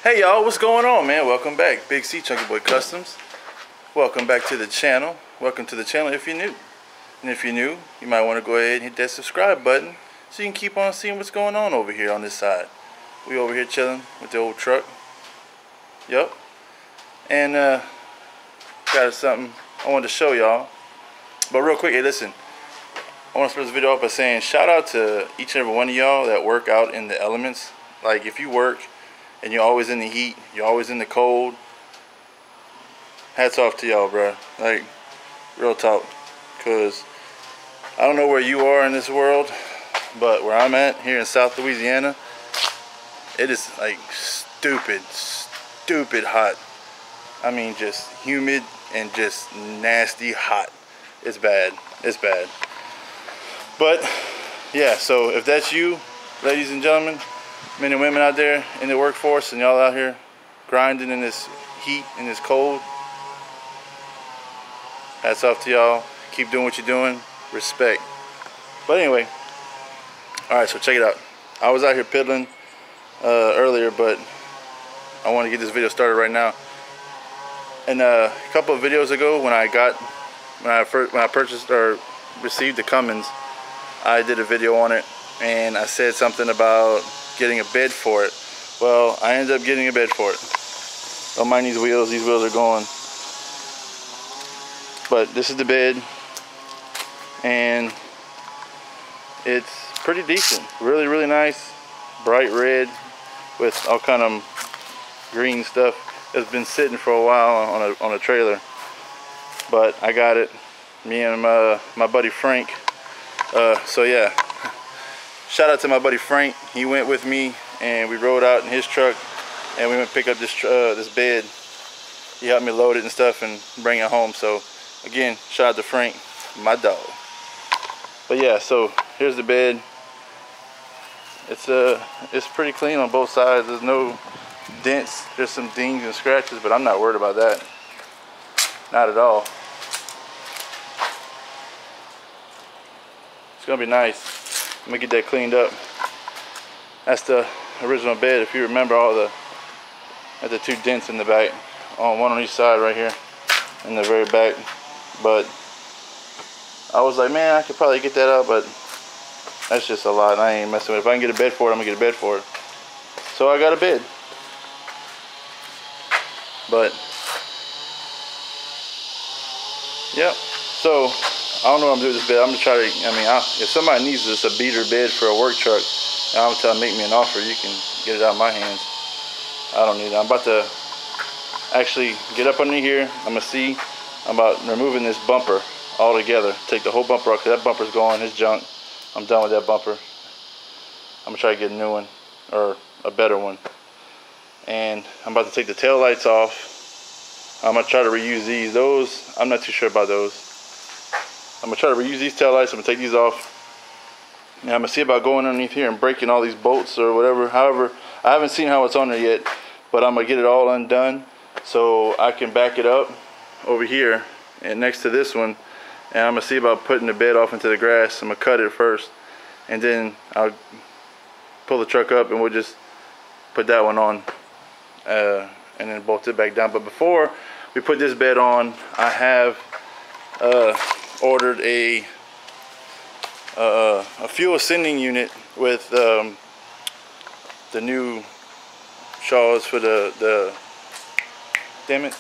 Hey y'all, what's going on, man? Welcome back. Big C, Chunky Boy Customs. Welcome back to the channel. Welcome to the channel if you're new. And if you're new, you might want to go ahead and hit that subscribe button so you can keep on seeing what's going on over here on this side. We over here chilling with the old truck. Yup. And got something I wanted to show y'all. But real quick, hey listen. I want to start this video off by saying shout out to each and every one of y'all that work out in the elements. Like if you work and you're always in the heat, you're always in the cold, hats off to y'all, bro. Like, real talk. Because I don't know where you are in this world, but where I'm at, here in South Louisiana, it is like stupid hot. I mean, just humid and just nasty hot. It's bad. It's bad. But, yeah, so if that's you, ladies and gentlemen, men and women out there in the workforce, and y'all out here grinding in this heat, in this cold, hats off to y'all. Keep doing what you're doing. Respect. But anyway, alright, so check it out. I was out here piddling earlier, but I want to get this video started right now. And a couple of videos ago, when I purchased or received the Cummins, I did a video on it, and I said something about getting a bed for it. Well, I ended up getting a bed for it. Don't mind these wheels are going. But this is the bed, and it's pretty decent. Really nice, bright red with all kind of green stuff. It's been sitting for a while on a trailer, but I got it. Me and my buddy Frank. So yeah. Shout out to my buddy Frank. He went with me and we rode out in his truck and we went to pick up this bed. He helped me load it and stuff and bring it home. So again, shout out to Frank, my dog. But yeah, so here's the bed. It's pretty clean on both sides. There's no dents. There's some dings and scratches, but I'm not worried about that. Not at all. It's gonna be nice. I'm gonna get that cleaned up. That's the original bed. If you remember, the two dents in the back, one on each side right here in the very back. But I was like, man, I could probably get that out, but that's just a lot. I ain't messing with it. If I can get a bed for it, I'm gonna get a bed for it. So I got a bed. But yep. So I don't know what I'm doing with this bed. I'm gonna try to, if somebody needs this, a beater bed for a work truck, I'm gonna tell them, make me an offer. You can get it out of my hands. I don't need it. I'm about to actually get up under here. I'm about removing this bumper altogether. Take the whole bumper off, because that bumper's gone, it's junk. I'm done with that bumper. I'm gonna try to get a new one, or a better one. And I'm about to take the tail lights off. I'm gonna try to reuse these. Those, I'm not too sure about those. I'm gonna try to reuse these tail lights. I'm gonna take these off. And I'm gonna see about going underneath here and breaking all these bolts or whatever. However, I haven't seen how it's on there yet, but I'm gonna get it all undone so I can back it up over here and next to this one. And I'm gonna see about putting the bed off into the grass. I'm gonna cut it first, and then I'll pull the truck up and we'll just put that one on and then bolt it back down. But before we put this bed on, I have ordered a fuel sending unit with the new shaws for the damn it,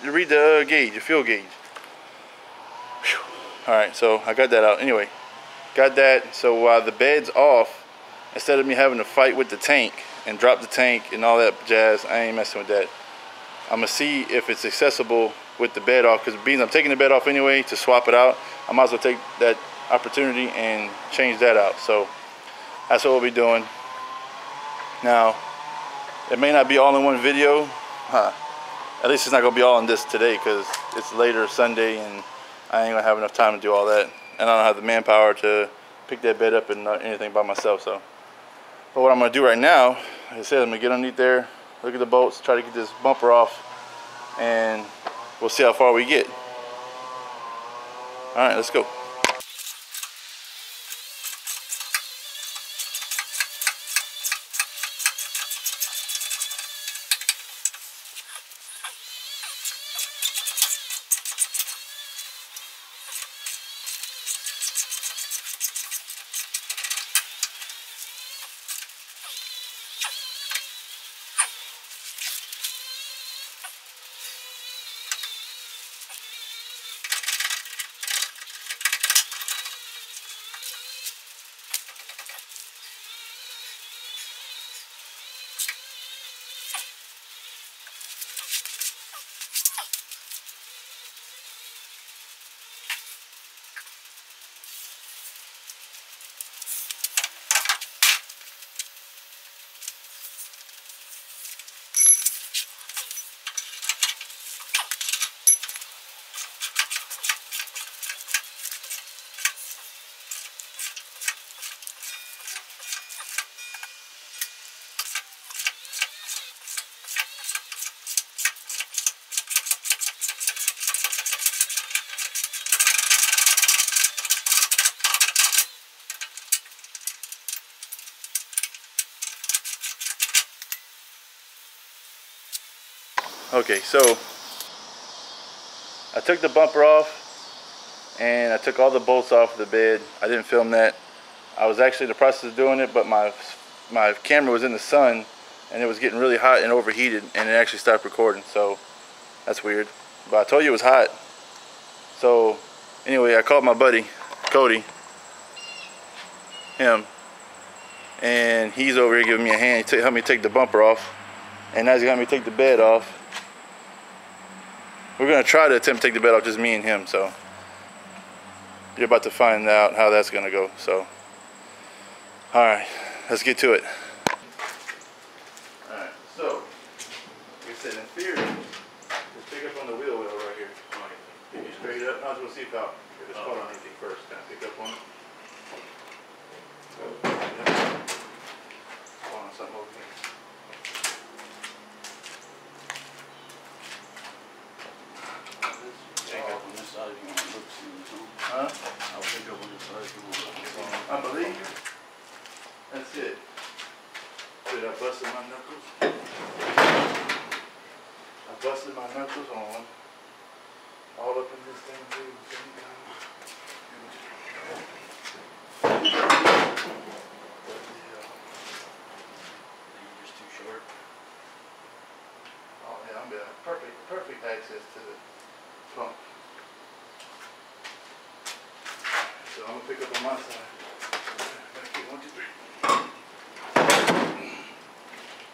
read the gauge, the fuel gauge. Alright, so I got that out. Anyway, got that. So while the bed's off, instead of me having to fight with the tank and drop the tank and all that jazz, I ain't messing with that. I'm gonna see if it's accessible with the bed off, because being I'm taking the bed off anyway to swap it out, I might as well take that opportunity and change that out. So that's what we'll be doing. Now, it may not be all in one video. At least it's not gonna be all in this today, because it's later Sunday and I ain't gonna have enough time to do all that, and I don't have the manpower to pick that bed up and anything by myself. So, but what I'm gonna do right now, like I said, I'm gonna get underneath there, look at the bolts, try to get this bumper off, and we'll see how far we get. All right, let's go. Okay, so I took the bumper off and I took all the bolts off the bed. I didn't film that. I was actually in the process of doing it, but my camera was in the sun and it was getting really hot and overheated, and it actually stopped recording, so that's weird. But I told you it was hot. So anyway, I called my buddy Cody, and he's over here giving me a hand. He helped me take the bumper off, and now he's got me take the bed off. We're gonna try to attempt to take the bed off, just me and him. So you're about to find out how that's gonna go. So all right, let's get to it. All right, so like I said, in theory, just pick up on the wheel well right here. Pick it straight up. I was gonna see if it's caught on anything first. Can I pick up on it? On something over here. Pick up on this side if you want to look see what's on. Huh? I'll pick up on this side if you want to look. I believe you. That's it. Did I busted my knuckles? I busted my knuckles on all up in this thing too. Just too short. Oh yeah, I'm gonna have perfect access to the pump. So I'm gonna pick up on my side. Gotta get 1, 2, 3.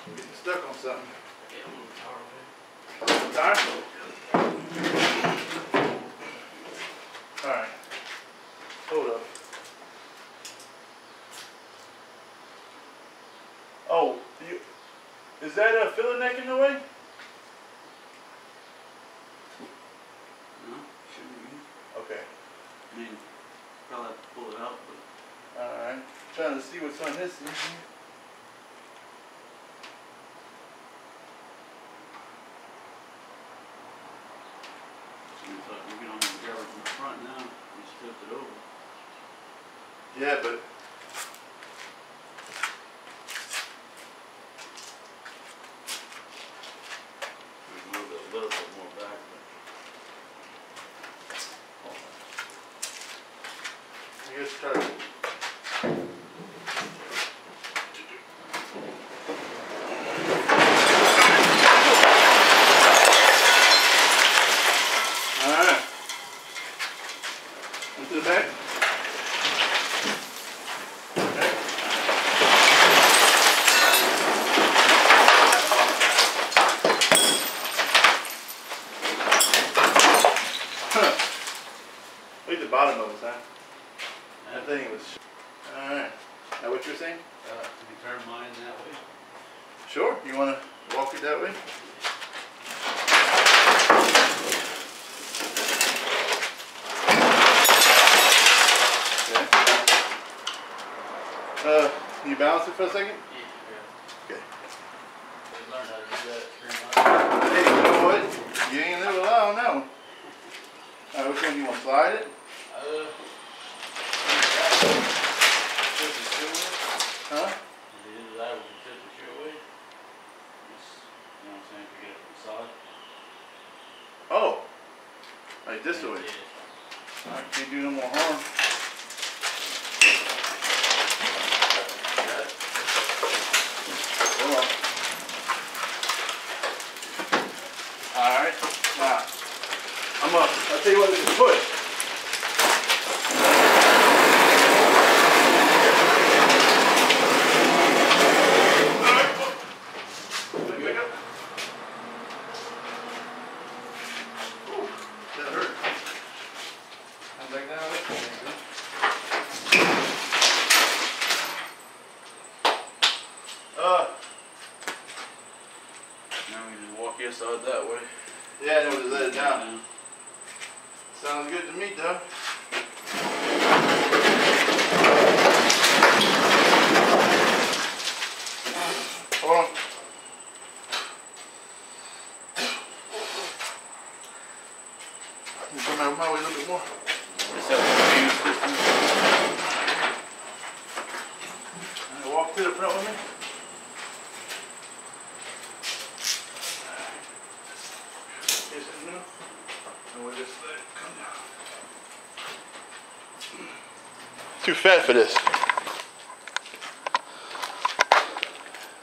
I'm getting stuck on something. Yeah, I'm Tired? on the tower. Alright. Hold up. Oh, is that a filler neck in the way? No, shouldn't be. Okay. I mean, probably have to pull it out, but Alright. Trying to see what's on this. seems like we get on the garage in the front now. We just flipped it over. Yeah, but We moved it a little bit more back, but I guess try to. Alright. Into the back. Okay. Look at the bottom of it, huh? That thing was. Alright. Now what you were saying? can we turn mine that way? Sure. You want to walk it that way? Okay. Can you balance it for a second? Yeah. Okay. We learned how to do that at 3 months. Hey, you know what? You ain't never lie on that one. Alright, which one do you want to slide it? Huh? Either that or we can tip the shoe away. Just, you know what I'm saying, if we get it from the side. Oh. Like this way. Yeah. I can't do no more harm. Hold on. Alright. Now, I'll tell you what we can push. Now we just walk your side that way. Yeah, I know to let it down. Sounds good to me, though. Hold on. You come out my way a little bit more. Just have a fuse system. Walk to the front with me. And we'll just let it come down. Too fat for this.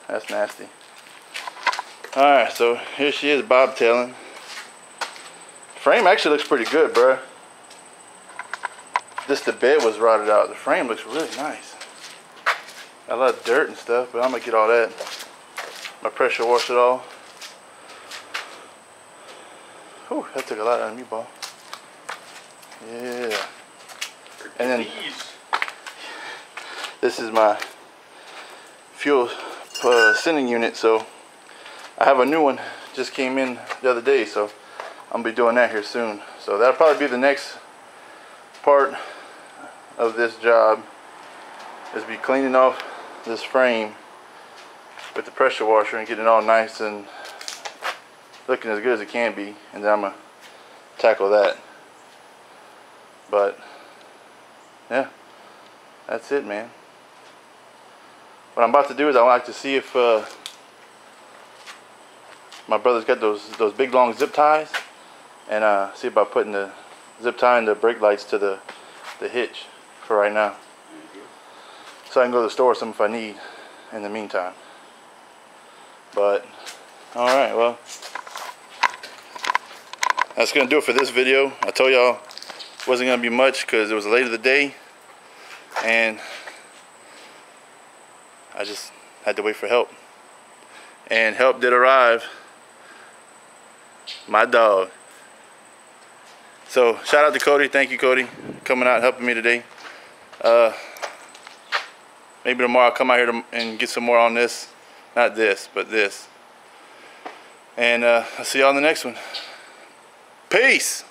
That's nasty. Alright, so here she is bobtailing. Frame actually looks pretty good, bruh. Just the bed was rotted out. The frame looks really nice. Got a lot of dirt and stuff, but I'm gonna get all that. My pressure wash it all. Whew, that took a lot out of me, ball. Yeah. And then this is my fuel sending unit, so I have a new one. Just came in the other day, so I'm gonna be doing that here soon. So that'll probably be the next part of this job, is be cleaning off this frame with the pressure washer and getting it all nice and looking as good as it can be, and then I'm gonna tackle that. But yeah, that's it, man. What I'm about to do is I like to see if my brother's got those big long zip ties, and see about putting the zip tie and the brake lights to the hitch for right now, so I can go to the store with some if I need in the meantime. But all right, well, that's gonna do it for this video. I told y'all it wasn't gonna be much because it was late of the day and I just had to wait for help, and help did arrive. My dog. So shout out to Cody. Thank you, Cody, coming out helping me today. Maybe tomorrow I'll come out here and get some more on this. Not this, but this. And I'll see y'all in the next one. Peace.